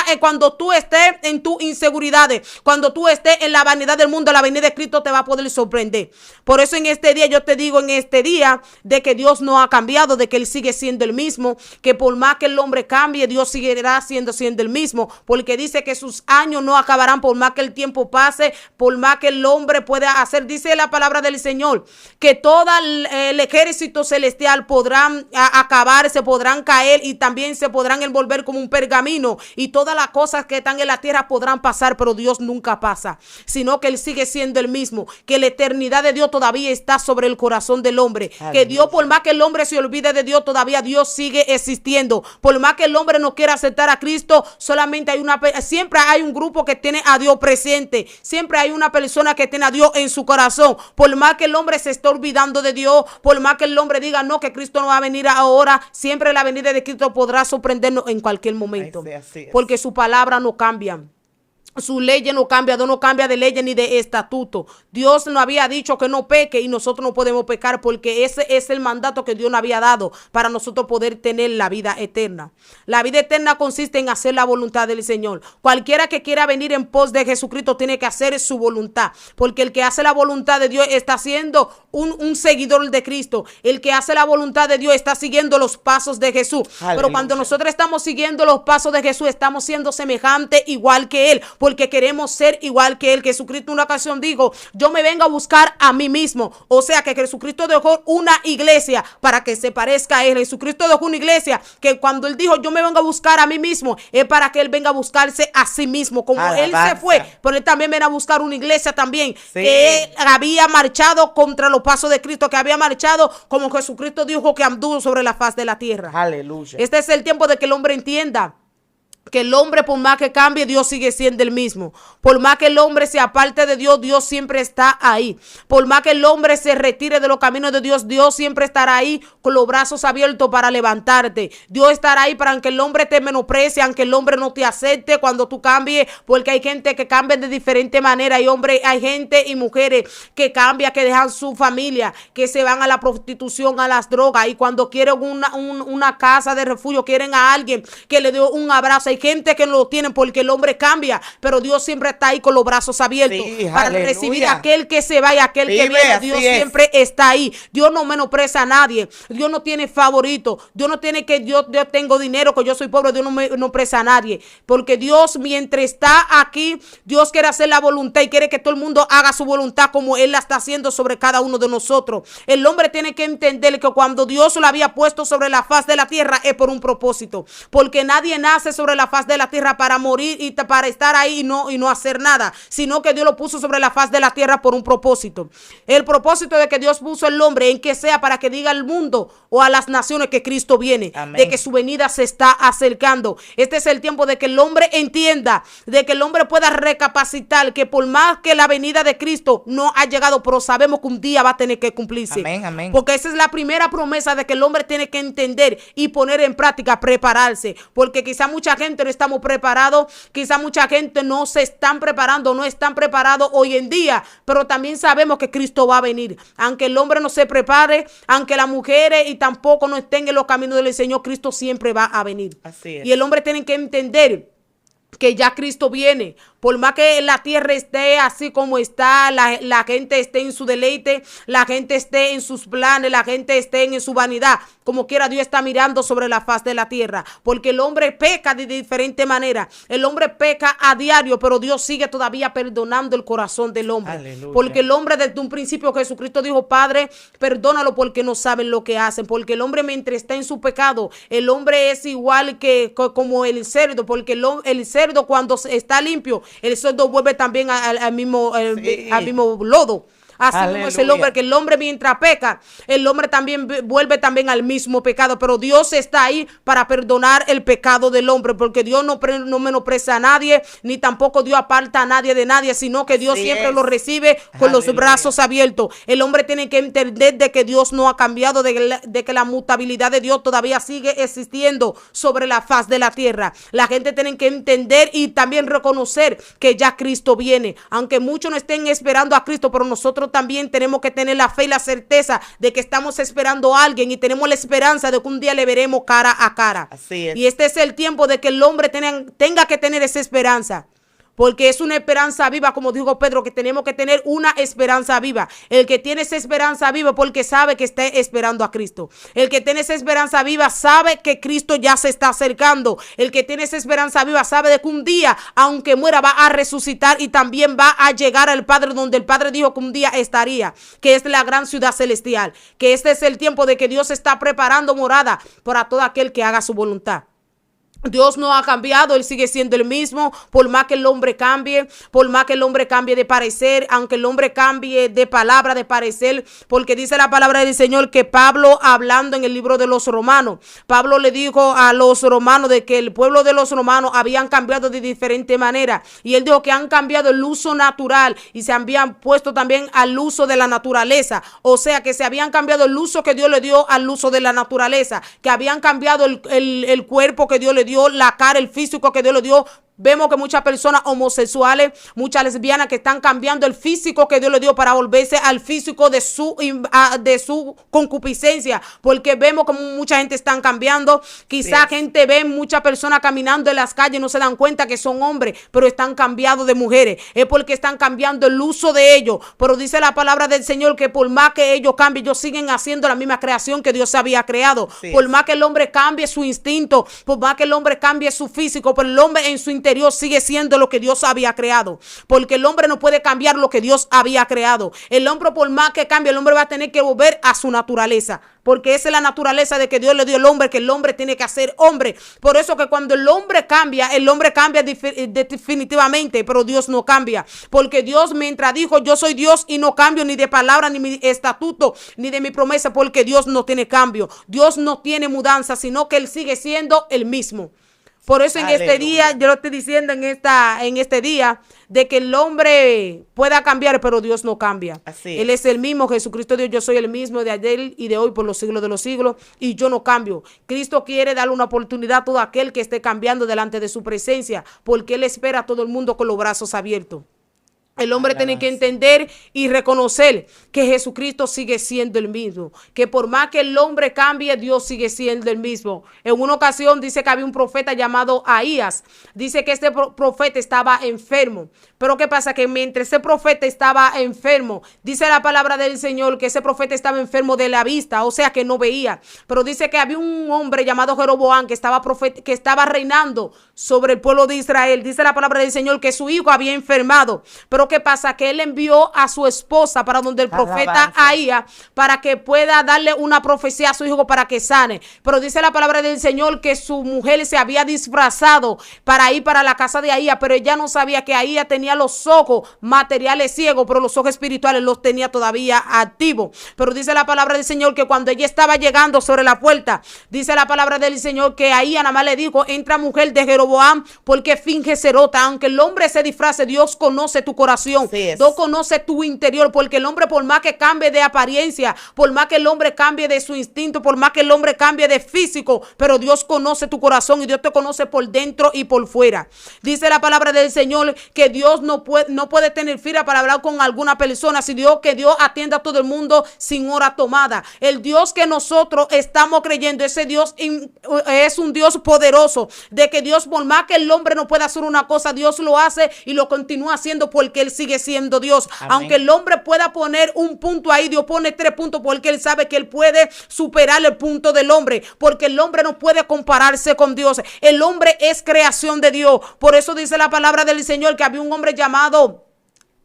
en tus inseguridades, cuando tú estés en la vanidad del mundo, la venida de Cristo te va a poder sorprender. Por eso en este día yo te digo, en este día, de que Dios no ha cambiado, de que Él sigue siendo el mismo, que por más que el hombre cambie, Dios seguirá siendo el mismo, porque dice que sus años no acabarán, por más que el tiempo pase, por más que el hombre pueda hacer. Dice la palabra del Señor que todo el ejército celestial podrán acabarse, podrán caer y también se podrán envolver como un pergamino, y todas las cosas que están en la tierra podrán pasar, pero Dios nunca pasa, sino que Él sigue siendo el mismo, que la eternidad de Dios todavía está sobre el corazón del hombre. Aleluya. Que Dios, por más que el hombre se olvide de Dios, todavía Dios sigue existiendo. Por más que el hombre no quiera aceptar a Cristo, solamente siempre hay un grupo que tiene a Dios presente, siempre hay una persona que tiene a Dios en su corazón. Por más que el hombre se esté olvidando de Dios, por más que el hombre diga no, que Cristo no va a venir ahora, siempre la venida de Cristo podrá sorprendernos en cualquier momento, así es. Porque su palabra no cambia. Su ley no cambia, Dios no cambia de ley ni de estatuto. Dios nos había dicho que no peque y nosotros no podemos pecar, porque ese es el mandato que Dios nos había dado para nosotros poder tener la vida eterna. La vida eterna consiste en hacer la voluntad del Señor. Cualquiera que quiera venir en pos de Jesucristo tiene que hacer su voluntad, porque el que hace la voluntad de Dios está siendo un seguidor de Cristo. El que hace la voluntad de Dios está siguiendo los pasos de Jesús. Aleluya. Pero cuando nosotros estamos siguiendo los pasos de Jesús, estamos siendo semejantes igual que Él, porque queremos ser igual que Él. Jesucristo en una ocasión dijo, yo me vengo a buscar a mí mismo. O sea que Jesucristo dejó una iglesia para que se parezca a Él. Jesucristo dejó una iglesia que cuando Él dijo, yo me vengo a buscar a mí mismo, es para que Él venga a buscarse a sí mismo. Como Él se fue, pero Él también viene a buscar una iglesia también, que Él había marchado contra los pasos de Cristo, que había marchado como Jesucristo dijo que anduvo sobre la faz de la tierra. Aleluya. Este es el tiempo de que el hombre entienda que el hombre, por más que cambie, Dios sigue siendo el mismo. Por más que el hombre se aparte de Dios, Dios siempre está ahí. Por más que el hombre se retire de los caminos de Dios, Dios siempre estará ahí con los brazos abiertos para levantarte. Dios estará ahí para que el hombre te menosprecie, aunque el hombre no te acepte cuando tú cambies, porque hay gente que cambia de diferente manera. Hay gente y mujeres que cambian, que dejan su familia, que se van a la prostitución, a las drogas, y cuando quieren una casa de refugio, quieren a alguien que le dé un abrazo. Hay gente que no lo tienen porque el hombre cambia, pero Dios siempre está ahí con los brazos abiertos para recibir a aquel que se va y a aquel que viene. Dios siempre está ahí. Dios no menosprecia a nadie. Dios no tiene favorito. Dios no tiene que yo tengo dinero, que yo soy pobre. Dios no menosprecia a nadie, porque Dios, mientras está aquí, Dios quiere hacer la voluntad y quiere que todo el mundo haga su voluntad como Él la está haciendo sobre cada uno de nosotros. El hombre tiene que entender que cuando Dios lo había puesto sobre la faz de la tierra es por un propósito, porque nadie nace sobre la faz de la tierra para morir y para estar ahí y no hacer nada, sino que Dios lo puso sobre la faz de la tierra por un propósito. El propósito de que Dios puso el hombre en que sea para que diga al mundo o a las naciones que Cristo viene, amén, de que su venida se está acercando. Este es el tiempo de que el hombre entienda, de que el hombre pueda recapacitar que por más que la venida de Cristo no ha llegado, pero sabemos que un día va a tener que cumplirse. Amén, amén. Porque esa es la primera promesa de que el hombre tiene que entender y poner en práctica, prepararse. Porque quizá mucha gente no estamos preparados, quizá mucha gente no se están preparando, no están preparados hoy en día, pero también sabemos que Cristo va a venir. Aunque el hombre no se prepare, aunque las mujeres y tampoco no estén en los caminos del Señor, Cristo siempre va a venir. Así es. Y el hombre tiene que entender que ya Cristo viene. Por más que la tierra esté así como está, la gente esté en su deleite, la gente esté en sus planes, la gente esté en su vanidad, como quiera Dios está mirando sobre la faz de la tierra, porque el hombre peca de diferente manera, el hombre peca a diario, pero Dios sigue todavía perdonando el corazón del hombre. Aleluya. Porque el hombre desde un principio Jesucristo dijo, Padre, perdónalo porque no saben lo que hacen, porque el hombre mientras está en su pecado, el hombre es igual que como el cerdo, porque el cerdo cuando está limpio, el cerdo vuelve también al mismo lodo. Así como es el hombre, que el hombre mientras peca, el hombre también vuelve también al mismo pecado, pero Dios está ahí para perdonar el pecado del hombre, porque Dios no menosprecia a nadie, ni tampoco Dios aparta a nadie de nadie, sino que Dios siempre lo recibe con los brazos abiertos. El hombre tiene que entender de que Dios no ha cambiado, de que la mutabilidad de Dios todavía sigue existiendo sobre la faz de la tierra. La gente tiene que entender y también reconocer que ya Cristo viene, aunque muchos no estén esperando a Cristo, pero nosotros también tenemos que tener la fe y la certeza de que estamos esperando a alguien y tenemos la esperanza de que un día le veremos cara a cara. Así es. Y este es el tiempo de que el hombre tenga que tener esa esperanza. Porque es una esperanza viva, como dijo Pedro, que tenemos que tener una esperanza viva. El que tiene esa esperanza viva porque sabe que está esperando a Cristo. El que tiene esa esperanza viva sabe que Cristo ya se está acercando. El que tiene esa esperanza viva sabe de que un día, aunque muera, va a resucitar y también va a llegar al Padre, donde el Padre dijo que un día estaría, que es la gran ciudad celestial. Que este es el tiempo de que Dios está preparando morada para todo aquel que haga su voluntad. Dios no ha cambiado, Él sigue siendo el mismo, por más que el hombre cambie, por más que el hombre cambie de parecer, aunque el hombre cambie de palabra, de parecer, porque dice la palabra del Señor que Pablo, hablando en el libro de los Romanos, Pablo le dijo a los romanos de que el pueblo de los romanos habían cambiado de diferente manera, y él dijo que han cambiado el uso natural y se habían puesto también al uso de la naturaleza, o sea que se habían cambiado el uso que Dios le dio al uso de la naturaleza, que habían cambiado el cuerpo que Dios le dio, la cara, el físico que Dios le dio. Vemos que muchas personas homosexuales, muchas lesbianas que están cambiando el físico que Dios le dio para volverse al físico de su concupiscencia, porque vemos como mucha gente están cambiando. Quizá gente ve muchas personas caminando en las calles, no se dan cuenta que son hombres, pero están cambiados de mujeres. Es porque están cambiando el uso de ellos. Pero dice la palabra del Señor que por más que ellos cambien, ellos siguen haciendo la misma creación que Dios había creado. Por más que el hombre cambie su instinto, por más que el hombre cambie su físico, pero el hombre en su interior sigue siendo lo que Dios había creado, porque el hombre no puede cambiar lo que Dios había creado. El hombre, por más que cambie, el hombre va a tener que volver a su naturaleza, porque esa es la naturaleza de que Dios le dio al hombre, que el hombre tiene que hacer hombre. Por eso que cuando el hombre cambia definitivamente, pero Dios no cambia, porque Dios mientras dijo yo soy Dios y no cambio ni de palabra, ni mi estatuto, ni de mi promesa, porque Dios no tiene cambio, Dios no tiene mudanza, sino que Él sigue siendo el mismo. Por eso en este día, yo lo estoy diciendo en este día, de que el hombre pueda cambiar, pero Dios no cambia. Él es el mismo, Jesucristo Dios, yo soy el mismo de ayer y de hoy por los siglos de los siglos, y yo no cambio. Cristo quiere darle una oportunidad a todo aquel que esté cambiando delante de su presencia, porque Él espera a todo el mundo con los brazos abiertos. El hombre tiene que entender y reconocer que Jesucristo sigue siendo el mismo, que por más que el hombre cambie, Dios sigue siendo el mismo. En una ocasión dice que había un profeta llamado Ahías, dice que este profeta estaba enfermo, pero ¿qué pasa? Que mientras ese profeta estaba enfermo, dice la palabra del Señor que ese profeta estaba enfermo de la vista, o sea que no veía, pero dice que había un hombre llamado Jeroboam que estaba reinando sobre el pueblo de Israel. Dice la palabra del Señor que su hijo había enfermado, pero ¿qué pasa? Que él envió a su esposa para donde el profeta Ahías para que pueda darle una profecía a su hijo para que sane. Pero dice la palabra del Señor que su mujer se había disfrazado para ir para la casa de Ahías, pero ella no sabía que Ahías tenía los ojos materiales ciegos, pero los ojos espirituales los tenía todavía activos. Pero dice la palabra del Señor que cuando ella estaba llegando sobre la puerta, dice la palabra del Señor que Ahías nada más le dijo: entra, mujer de Jeroboam, porque finge ser otra. Aunque el hombre se disfrace, Dios conoce tu corazón, Dios conoce tu interior, porque el hombre, por más que cambie de apariencia, por más que el hombre cambie de su instinto, por más que el hombre cambie de físico, pero Dios conoce tu corazón y Dios te conoce por dentro y por fuera. Dice la palabra del Señor que Dios no puede tener fila para hablar con alguna persona, si Dios, que Dios atienda a todo el mundo sin hora tomada. El Dios que nosotros estamos creyendo, ese Dios es un Dios poderoso, de que Dios, por más que el hombre no pueda hacer una cosa, Dios lo hace y lo continúa haciendo porque Él sigue siendo Dios. Amén. Aunque el hombre pueda poner un punto ahí, Dios pone 3 puntos porque Él sabe que Él puede superar el punto del hombre, porque el hombre no puede compararse con Dios. El hombre es creación de Dios. Por eso dice la palabra del Señor que había un hombre llamado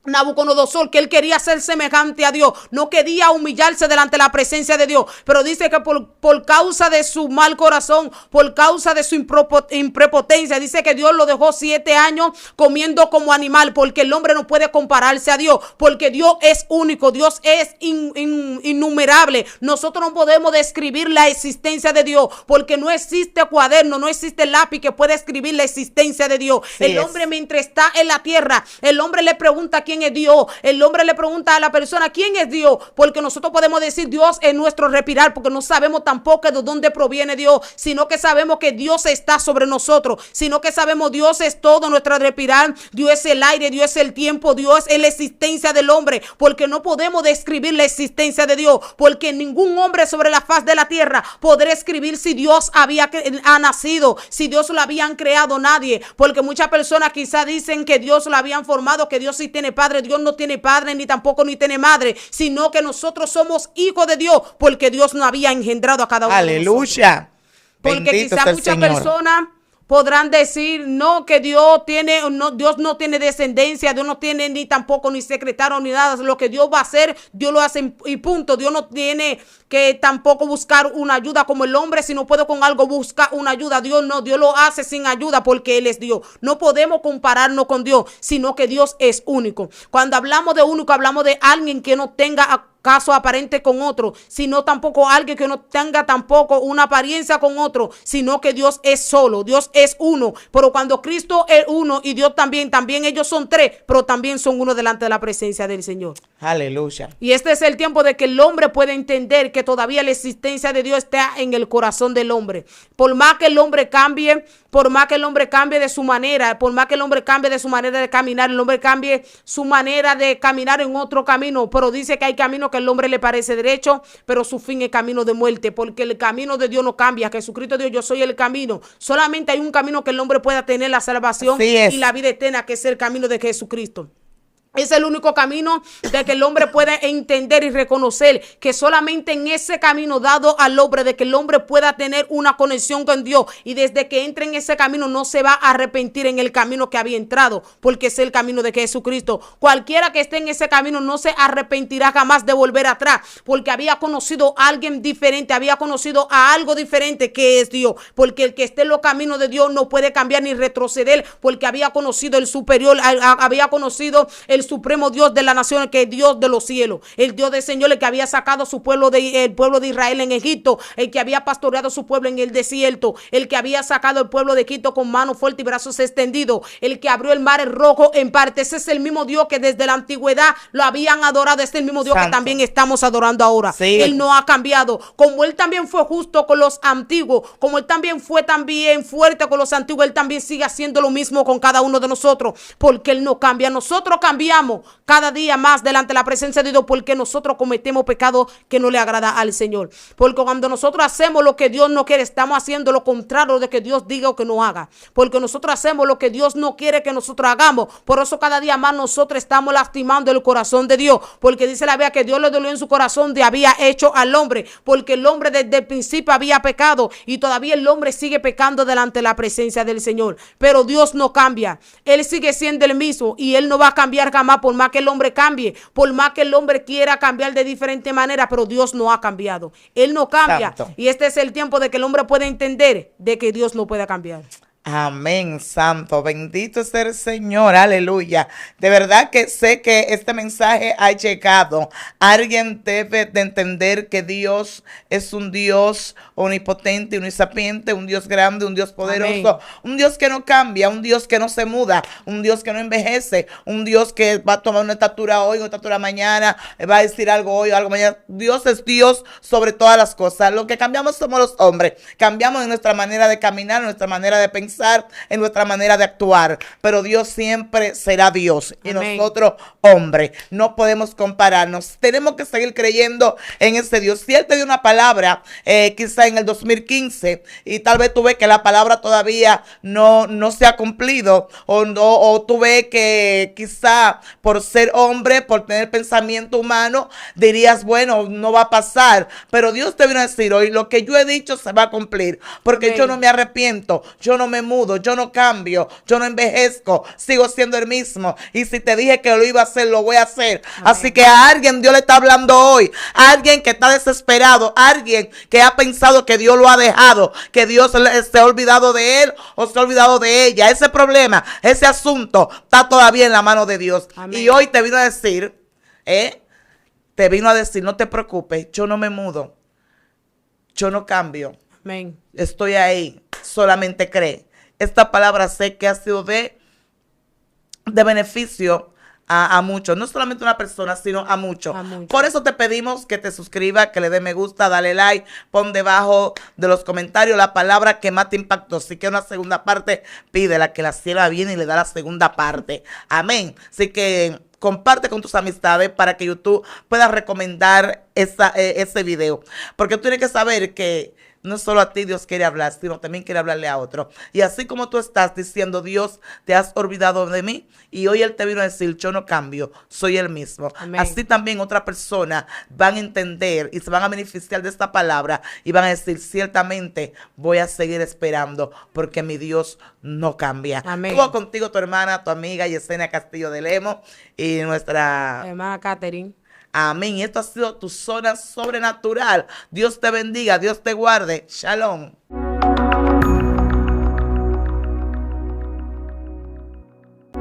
Nabucodonosor, que él quería ser semejante a Dios, no quería humillarse delante de la presencia de Dios, pero dice que por causa de su mal corazón, por causa de su imprepotencia, dice que Dios lo dejó 7 años comiendo como animal, porque el hombre no puede compararse a Dios, porque Dios es único, Dios es innumerable. Nosotros no podemos describir la existencia de Dios, porque no existe cuaderno, no existe lápiz que pueda escribir la existencia de Dios. Sí, el hombre, mientras está en la tierra, el hombre le pregunta quién es Dios. El hombre le pregunta a la persona quién es Dios, porque nosotros podemos decir Dios es nuestro respirar, porque no sabemos tampoco de dónde proviene Dios, sino que sabemos que Dios está sobre nosotros, sino que sabemos Dios es todo nuestro respirar, Dios es el aire, Dios es el tiempo, Dios es la existencia del hombre, porque no podemos describir la existencia de Dios, porque ningún hombre sobre la faz de la tierra podrá escribir si Dios ha nacido, si Dios lo habían creado, nadie, porque muchas personas quizás dicen que Dios lo habían formado, que Dios sí tiene padre. Dios no tiene padre ni tampoco ni tiene madre, sino que nosotros somos hijos de Dios porque Dios nos había engendrado a cada uno. Aleluya. De nosotros. Porque quizás muchas personas podrán decir no, que Dios no tiene descendencia, Dios no tiene ni tampoco ni secretario ni nada. Lo que Dios va a hacer, Dios lo hace y punto. Dios no tiene que tampoco buscar una ayuda como el hombre. Si no puede con algo buscar una ayuda, Dios no, Dios lo hace sin ayuda porque Él es Dios. No podemos compararnos con Dios, sino que Dios es único. Cuando hablamos de único, hablamos de alguien que no tenga caso aparente con otro, sino tampoco alguien que no tenga tampoco una apariencia con otro, sino que Dios es solo, Dios es uno. Pero cuando Cristo es uno y Dios también ellos son 3, pero también son uno delante de la presencia del Señor. Aleluya. Y este es el tiempo de que el hombre puede entender que todavía la existencia de Dios está en el corazón del hombre. Por más que el hombre cambie, por más que el hombre cambie de su manera, por más que el hombre cambie de su manera de caminar, el hombre cambie su manera de caminar en otro camino, pero dice que hay caminos que el hombre le parece derecho, pero su fin es camino de muerte, porque el camino de Dios no cambia. Jesucristo dijo: yo soy el camino. Solamente hay un camino que el hombre pueda tener la salvación y la vida eterna, que es el camino de Jesucristo. Es el único camino de que el hombre puede entender y reconocer que solamente en ese camino dado al hombre, de que el hombre pueda tener una conexión con Dios, y desde que entre en ese camino no se va a arrepentir en el camino que había entrado, porque es el camino de Jesucristo. Cualquiera que esté en ese camino no se arrepentirá jamás de volver atrás, porque había conocido a alguien diferente, había conocido a algo diferente que es Dios, porque el que esté en los caminos de Dios no puede cambiar ni retroceder, porque había conocido el superior, había conocido el supremo Dios de la nación, que es Dios de los cielos, el Dios del Señor, el que había sacado a su pueblo el pueblo de Israel en Egipto, el que había pastoreado a su pueblo en el desierto, el que había sacado al pueblo de Egipto con mano fuerte y brazos extendidos, el que abrió el mar rojo en parte. Ese es el mismo Dios que desde la antigüedad lo habían adorado. Este es el mismo Dios que también estamos adorando ahora. Sí. Él no ha cambiado. Como Él también fue justo con los antiguos, como Él también fue también fuerte con los antiguos, Él también sigue haciendo lo mismo con cada uno de nosotros, porque Él no cambia. Nosotros cambiamos cada día más delante de la presencia de Dios, porque nosotros cometemos pecado que no le agrada al Señor. Porque cuando nosotros hacemos lo que Dios no quiere, estamos haciendo lo contrario de que Dios diga o que no haga. Porque nosotros hacemos lo que Dios no quiere que nosotros hagamos. Por eso cada día más nosotros estamos lastimando el corazón de Dios. Porque dice la Biblia que Dios le dolió en su corazón de había hecho al hombre. Porque el hombre desde el principio había pecado, y todavía el hombre sigue pecando delante de la presencia del Señor. Pero Dios no cambia. Él sigue siendo el mismo y Él no va a cambiar jamás. más, por más que el hombre cambie, por más que el hombre quiera cambiar de diferente manera, pero Dios no ha cambiado. Él no cambia. Santo. Y este es el tiempo de que el hombre pueda entender de que Dios no puede cambiar. Amén, santo, bendito sea el Señor, aleluya. De verdad que sé que este mensaje ha llegado. Alguien debe de entender que Dios es un Dios omnipotente, omnisapiente, un Dios grande, un Dios poderoso, Amén. un Dios que no cambia, un Dios que no se muda, un Dios que no envejece, un Dios que va a tomar una estatura hoy, una estatura mañana, va a decir algo hoy o algo mañana. Dios es Dios sobre todas las cosas. Lo que cambiamos somos los hombres. Cambiamos en nuestra manera de caminar, en nuestra manera de pensar, en nuestra manera de actuar, pero Dios siempre será Dios y Amén. nosotros hombres. No podemos compararnos, tenemos que seguir creyendo en ese Dios. Si Él te dio una palabra quizá en el 2015 y tal vez tú ves que la palabra todavía no se ha cumplido, o tú ves que quizá por ser hombre, por tener pensamiento humano, dirías, bueno, no va a pasar, pero Dios te vino a decir hoy, lo que yo he dicho se va a cumplir, porque Amén. yo no me arrepiento, yo no me mudo, yo no cambio, yo no envejezco, sigo siendo el mismo. Y si te dije que lo iba a hacer, lo voy a hacer. Amén. Así que a alguien Dios le está hablando hoy, a alguien que está desesperado, a alguien que ha pensado que Dios lo ha dejado, que Dios se ha olvidado de él o se ha olvidado de ella. Ese problema, ese asunto está todavía en la mano de Dios. Amén. Y hoy te vino a decir, no te preocupes, yo no me mudo, yo no cambio. Amén. Estoy ahí, solamente cree. Esta palabra sé que ha sido de beneficio a muchos, no solamente a una persona, sino a muchos. Por eso te pedimos que te suscribas, que le dé me gusta, dale like, pon debajo de los comentarios la palabra que más te impactó. Si quieres una segunda parte, pídela, que la ciega viene y le da la segunda parte. Amén. Así que comparte con tus amistades para que YouTube pueda recomendar ese video. Porque tú tienes que saber que no solo a ti Dios quiere hablar, sino también quiere hablarle a otro. Y así como tú estás diciendo, Dios, te has olvidado de mí, y hoy Él te vino a decir, yo no cambio, soy el mismo. Amén. Así también otras personas van a entender y se van a beneficiar de esta palabra y van a decir, ciertamente voy a seguir esperando porque mi Dios no cambia. Amén. Estuvo contigo tu hermana, tu amiga Yesenia Castillo de Lemos y nuestra Hermana Catherine. Amén. Esto ha sido tu zona sobrenatural. Dios te bendiga, Dios te guarde. Shalom.